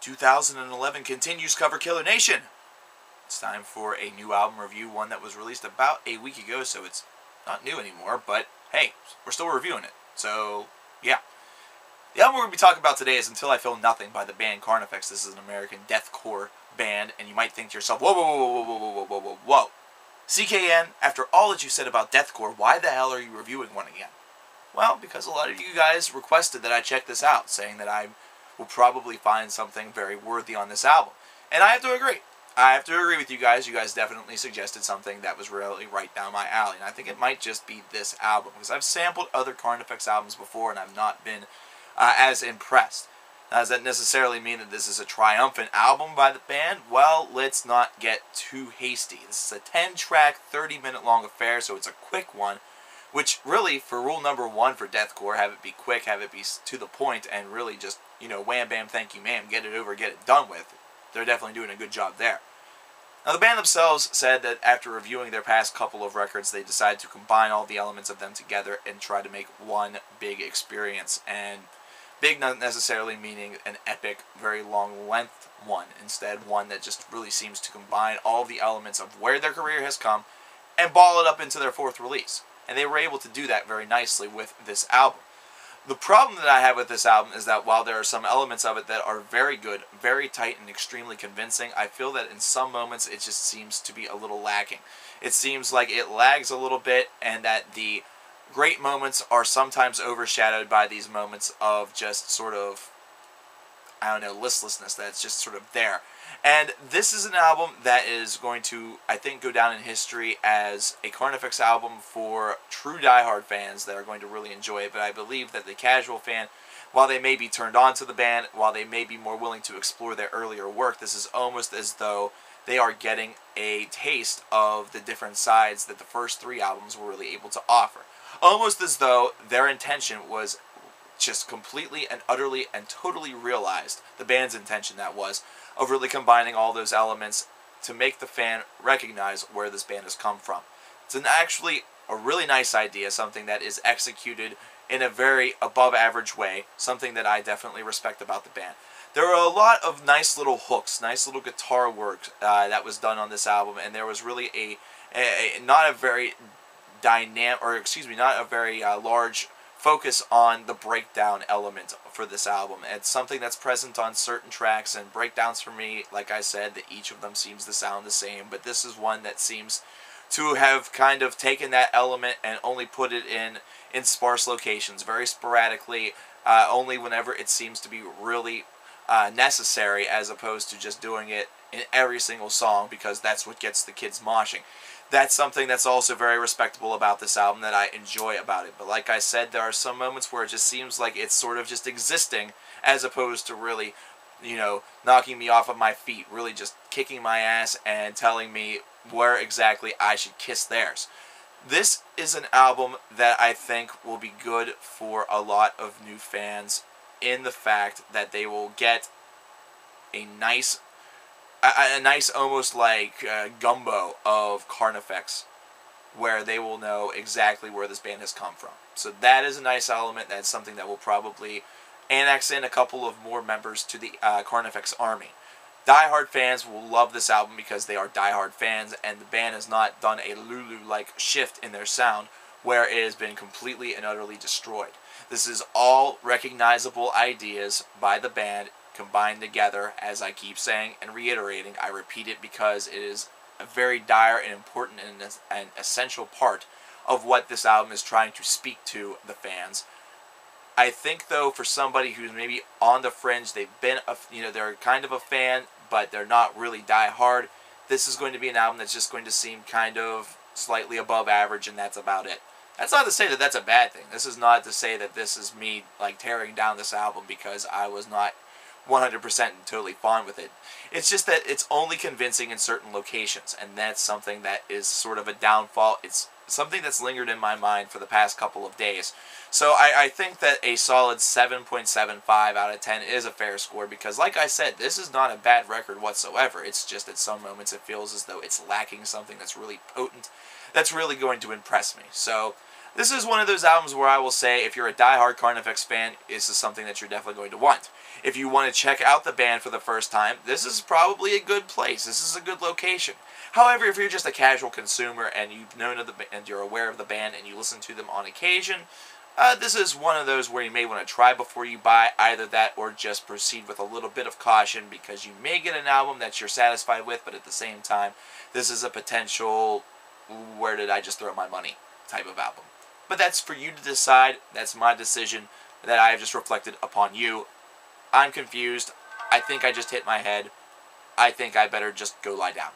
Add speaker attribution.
Speaker 1: 2011 continues, Cover Killer Nation. It's time for a new album review, one that was released about a week ago, so it's not new anymore, but hey, we're still reviewing it. So, yeah. The album we're going to be talking about today is Until I Feel Nothing by the band Carnifex. This is an American deathcore band, and you might think to yourself, whoa, whoa, whoa, whoa, whoa, whoa, whoa, whoa, whoa. CKN, after all that you said about deathcore, why the hell are you reviewing one again? Well, because a lot of you guys requested that I check this out, saying that I will probably find something very worthy on this album. And I have to agree. I have to agree with you guys. You guys definitely suggested something that was really right down my alley. And I think it might just be this album, because I've sampled other Carnifex albums before and I've not been as impressed. Now, does that necessarily mean that this is a triumphant album by the band? Well, let's not get too hasty. This is a 10-track, 30-minute long affair, so it's a quick one, which really, for rule number one for deathcore, have it be quick, have it be to the point, and really just, you know, wham, bam, thank you, ma'am, get it over, get it done with. They're definitely doing a good job there. Now, the band themselves said that after reviewing their past couple of records, they decided to combine all the elements of them together and try to make one big experience. And big not necessarily meaning an epic, very long length one. Instead, one that just really seems to combine all the elements of where their career has come and ball it up into their fourth release. And they were able to do that very nicely with this album. The problem that I have with this album is that while there are some elements of it that are very good, very tight, and extremely convincing, I feel that in some moments it just seems to be a little lacking. It seems like it lags a little bit, and that the great moments are sometimes overshadowed by these moments of just sort of, I don't know, listlessness that's just sort of there. And this is an album that is going to, I think, go down in history as a Carnifex album for true diehard fans that are going to really enjoy it. But I believe that the casual fan, while they may be turned on to the band, while they may be more willing to explore their earlier work, this is almost as though they are getting a taste of the different sides that the first three albums were really able to offer. Almost as though their intention was just completely and utterly and totally realized, the band's intention that was, of really combining all those elements to make the fan recognize where this band has come from. It's actually a really nice idea, something that is executed in a very above average way, something that I definitely respect about the band. There are a lot of nice little hooks, nice little guitar work that was done on this album, and there was really not a very dynamic, or excuse me, not a very large focus on the breakdown element for this album. It's something that's present on certain tracks, and breakdowns for me, like I said, that each of them seems to sound the same, but this is one that seems to have kind of taken that element and only put it in sparse locations, very sporadically, only whenever it seems to be really necessary, as opposed to just doing it in every single song because that's what gets the kids moshing. That's something that's also very respectable about this album that I enjoy about it. But like I said, there are some moments where it just seems like it's sort of just existing as opposed to really, you know, knocking me off of my feet, really just kicking my ass and telling me where exactly I should kiss theirs. This is an album that I think will be good for a lot of new fans in the fact that they will get a nice almost like gumbo of Carnifex, where they will know exactly where this band has come from. So that is a nice element. That's something that will probably annex in a couple of more members to the Carnifex army. Diehard fans will love this album because they are diehard fans, and the band has not done a Lulu-like shift in their sound where it has been completely and utterly destroyed. This is all recognizable ideas by the band combined together, as I keep saying and reiterating. I repeat it because it is a very dire and important and essential part of what this album is trying to speak to the fans. I think, though, for somebody who's maybe on the fringe, they've been, they're kind of a fan, but they're not really die-hard, this is going to be an album that's just going to seem kind of slightly above average, and that's about it. That's not to say that that's a bad thing. This is not to say that this is me, like, tearing down this album because I was not 100% and totally fine with it. It's just that it's only convincing in certain locations, and that's something that is sort of a downfall. It's something that's lingered in my mind for the past couple of days. So I think that a solid 7.75 out of 10 is a fair score because, like I said, this is not a bad record whatsoever. It's just at some moments it feels as though it's lacking something that's really potent, that's really going to impress me. So this is one of those albums where I will say if you're a diehard Carnifex fan, this is something that you're definitely going to want. If you want to check out the band for the first time, this is probably a good place. This is a good location. However, if you're just a casual consumer and you've known of the and you're aware of the band and you listen to them on occasion, this is one of those where you may want to try before you buy. Either that or just proceed with a little bit of caution, because you may get an album that you're satisfied with, but at the same time, this is a potential where did I just throw my money type of album. But that's for you to decide. That's my decision that I have just reflected upon you. I'm confused. I think I just hit my head. I think I better just go lie down.